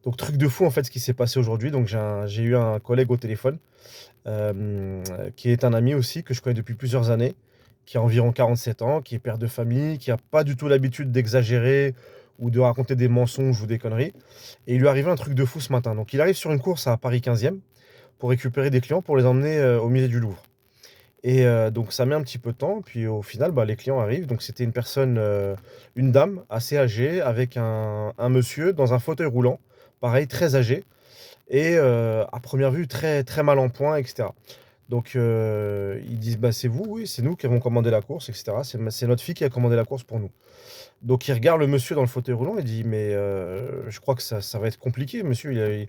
Donc truc de fou en fait ce qui s'est passé aujourd'hui. Donc j'ai eu un collègue au téléphone, qui est un ami aussi que je connais depuis plusieurs années, qui a environ 47 ans, qui est père de famille, qui a pas du tout l'habitude d'exagérer ou de raconter des mensonges ou des conneries. Et il lui est arrivé un truc de fou ce matin. Donc il arrive sur une course à Paris 15e pour récupérer des clients pour les emmener, au musée du Louvre. Et donc ça met un petit peu de temps, puis au final, bah, les clients arrivent. Donc c'était une personne, une dame assez âgée avec un monsieur dans un fauteuil roulant, pareil très âgé et à première vue très, très mal en point et cetera. Donc ils disent: «Bah, c'est vous?» «Oui, c'est nous qui avons commandé la course et cetera. C'est notre fille qui a commandé la course pour nous». Donc il regarde le monsieur dans le fauteuil roulant et dit: «Mais je crois que ça va être compliqué monsieur,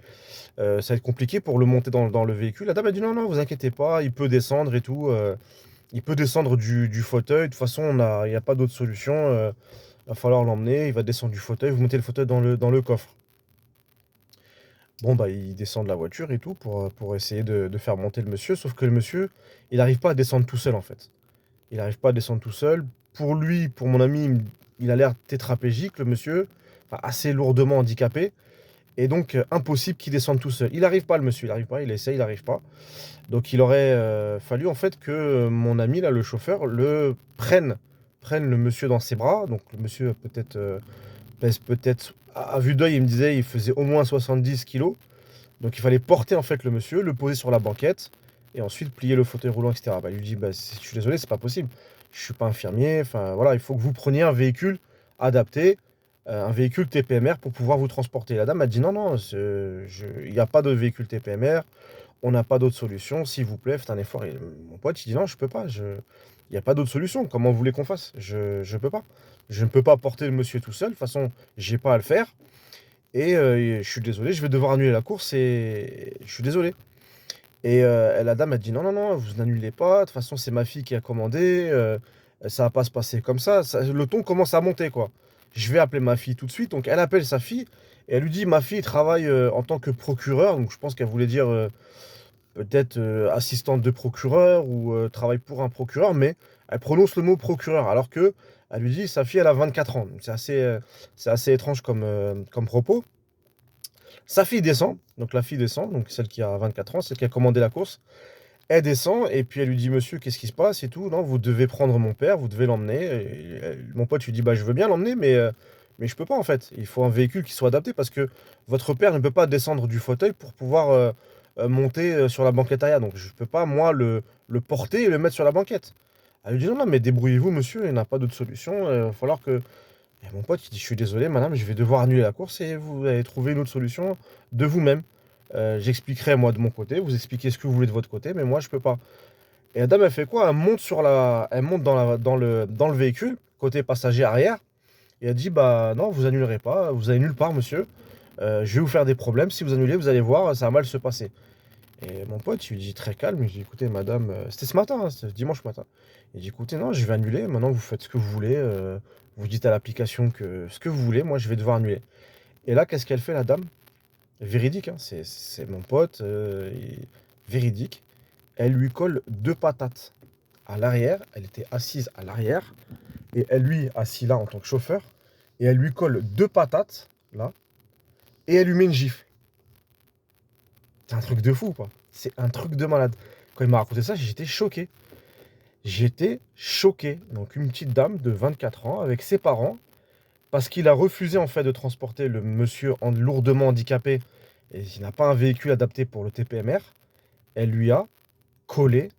ça va être compliqué pour le monter dans le véhicule». La dame a dit: «Non, non, vous inquiétez pas, il peut descendre et tout, il peut descendre du fauteuil. De toute façon, il y a pas d'autre solution, va falloir l'emmener, il va descendre du fauteuil, vous mettez le fauteuil dans le coffre». Bon, bah, il descend de la voiture et tout pour essayer de faire monter le monsieur, sauf que le monsieur, il arrive pas à descendre tout seul, en fait. Il arrive pas à descendre tout seul. Pour lui, pour mon ami, il a l'air tétraplégique, le monsieur, enfin, assez lourdement handicapé et donc impossible qu'il descende tout seul. Il arrive pas le monsieur, il arrive pas, il essaie, il arrive pas. Donc il aurait, fallu en fait que mon ami là, le chauffeur, prenne le monsieur dans ses bras. Donc le monsieur peut-être, pèse peut-être à vue d'œil, il me disait, il faisait au moins 70 kilos. Donc il fallait porter en fait le monsieur, le poser sur la banquette et ensuite plier le fauteuil roulant et cetera. Bah, il lui dit: «Bah, je suis désolé, c'est pas possible. Je suis pas infirmier, enfin voilà, il faut que vous preniez un véhicule adapté, un véhicule TPMR pour pouvoir vous transporter». La dame a dit: «Non, non, il y a pas de véhicule TPMR, on n'a pas d'autre solution, s'il vous plaît, faites un effort». Et mon pote, il dit: «Non, je peux pas, il y a pas d'autre solution. Comment vous voulez qu'on fasse? Je peux pas. Je ne peux pas porter le monsieur tout seul. De toute façon, j'ai pas à le faire et je suis désolé, je vais devoir annuler la course et je suis désolé». Et la dame a dit: «Non, non, non, vous n'annulez pas, de toute façon, c'est ma fille qui a commandé, ça va pas se passer comme ça». Le ton commence à monter, quoi. Je vais appeler ma fille tout de suite, donc elle appelle sa fille et elle lui dit: «Ma fille travaille, en tant que procureur», donc je pense qu'elle voulait dire, peut-être, assistante de procureur ou travaille pour un procureur, mais elle prononce le mot procureur alors qu'elle lui dit sa fille elle a 24 ans. Donc c'est assez étrange comme propos. Sa fille descend, donc la fille descend, donc celle qui a 24 ans, celle qui a commandé la course. Elle descend et puis elle lui dit: «Monsieur, qu'est-ce qui se passe et tout? Non, vous devez prendre mon père, vous devez l'emmener». Et mon pote lui dit: «Bah, je veux bien l'emmener, mais je peux pas en fait. Il faut un véhicule qui soit adapté parce que votre père ne peut pas descendre du fauteuil pour pouvoir, monter, sur la banquette arrière. Donc je peux pas moi le porter et le mettre sur la banquette». Elle lui dit: «Non, non, mais débrouillez-vous monsieur, il n'y en a pas d'autre solution, va falloir que». Et mon pote, il dit: «Je suis désolé madame, je vais devoir annuler la course et vous allez trouver une autre solution de vous-même. J'expliquerai moi de mon côté, vous expliquez ce que vous voulez de votre côté, mais moi je peux pas». Et la dame, elle fait quoi? Elle monte dans le véhicule, côté passager arrière et elle dit: «Bah non, vous annulerez pas, vous allez nulle part monsieur, je vais vous faire des problèmes. Si vous annulez, vous allez voir, ça va mal se passer». Et mon pote, il lui dit très calme, il dit: «Écoutez madame», c'était ce matin, hein, c'était dimanche matin. Il dit: «Écoutez, non, je vais annuler, maintenant vous faites ce que vous voulez, vous dites à l'application que ce que vous voulez, moi je vais devoir annuler». Et là, qu'est-ce qu'elle fait la dame? Véridique, hein, c'est mon pote, véridique. Elle lui colle 2 patates à l'arrière, elle était assise à l'arrière et elle lui assis là en tant que chauffeur et elle lui colle 2 patates là et elle lui met une gifle. C'est un truc de fou, quoi. C'est un truc de malade. Quand il m'a raconté ça, j'étais choqué. J'étais choqué. Donc une petite dame de 24 ans avec ses parents, parce qu'il a refusé en fait de transporter le monsieur lourdement handicapé et il n'a pas un véhicule adapté pour le TPMR, elle lui a collé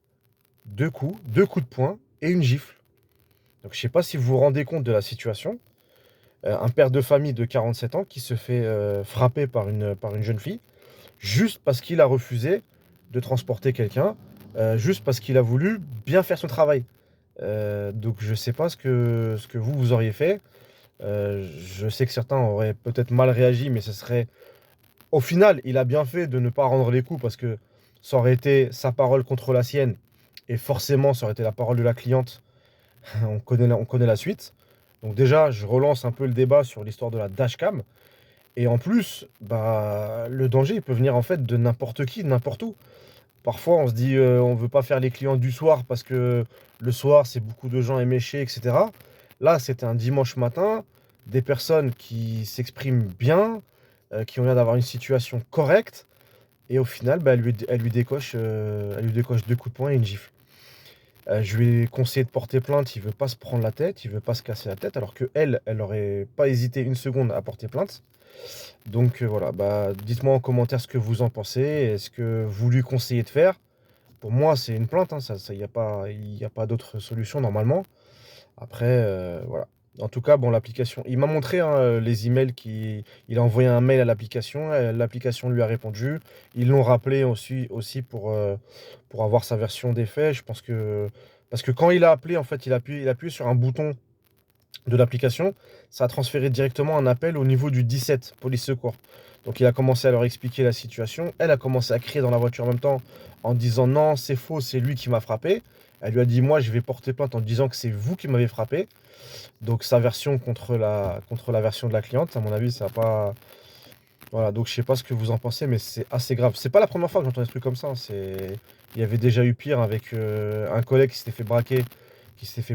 2 coups de poing et une gifle. Donc je sais pas si vous vous rendez compte de la situation. Un père de famille de 47 ans qui se fait, frapper par une jeune fille, juste parce qu'il a refusé de transporter quelqu'un, juste parce qu'il a voulu bien faire son travail. Donc je sais pas ce que vous auriez fait. Je sais que certains auraient peut-être mal réagi, mais ce serait au final, il a bien fait de ne pas rendre les coups parce que ça aurait été sa parole contre la sienne et forcément ça aurait été la parole de la cliente. On connaît la suite. Donc déjà, je relance un peu le débat sur l'histoire de la dashcam et en plus, bah, le danger, il peut venir en fait de n'importe qui, de n'importe où. Parfois, on se dit, on veut pas faire les clients du soir parce que le soir, c'est beaucoup de gens éméchés et cetera. Là, c'était un dimanche matin, des personnes qui s'expriment bien, qui ont l'air d'avoir une situation correcte et au final, bah, elle lui décoche 2 coups de poing et une gifle. Je lui ai conseillé de porter plainte, il veut pas se prendre la tête, il veut pas se casser la tête alors qu'elle, elle aurait pas hésité une seconde à porter plainte. Donc voilà, bah, dites-moi en commentaire ce que vous en pensez et ce que vous lui conseillez de faire. Pour moi, c'est une plainte, hein, ça il y a pas d'autre solution normalement. Après, voilà. En tout cas, bon, l'application il m'a montré, hein, les emails il a envoyé un mail à l'application, l'application lui a répondu. Ils l'ont rappelé aussi pour avoir sa version des faits. Je pense que parce que quand il a appelé, en fait, il a appuyé sur un bouton de l'application, ça a transféré directement un appel au niveau du 17, police secours. Donc il a commencé à leur expliquer la situation. Elle a commencé à crier dans la voiture en même temps en disant: «Non, c'est faux, c'est lui qui m'a frappé». Elle lui a dit: «Moi, je vais porter plainte en disant que c'est vous qui m'avez frappé». Donc sa version contre la version de la cliente, à mon avis, ça a pas voilà, donc je sais pas ce que vous en pensez, mais c'est assez grave. C'est pas la première fois que j'entends des trucs comme ça, hein, il y avait déjà eu pire avec, un collègue qui s'était fait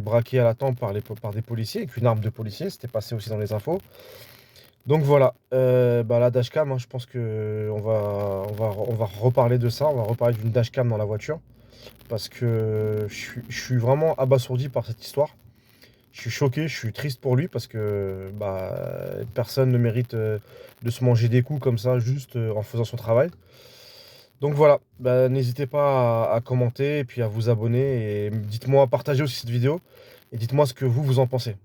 braquer à la tempe par des policiers avec une arme de policier, c'était passé aussi dans les infos. Donc voilà, bah, la dashcam, hein, je pense qu'on va reparler de ça, on va reparler d'une dashcam dans la voiture parce que je suis vraiment abasourdi par cette histoire. Je suis choqué, je suis triste pour lui parce que, bah, personne ne mérite, de se manger des coups comme ça juste, en faisant son travail. Donc voilà, bah, n'hésitez pas à commenter et puis à vous abonner et dites-moi partagez aussi cette vidéo et dites-moi ce que vous en pensez.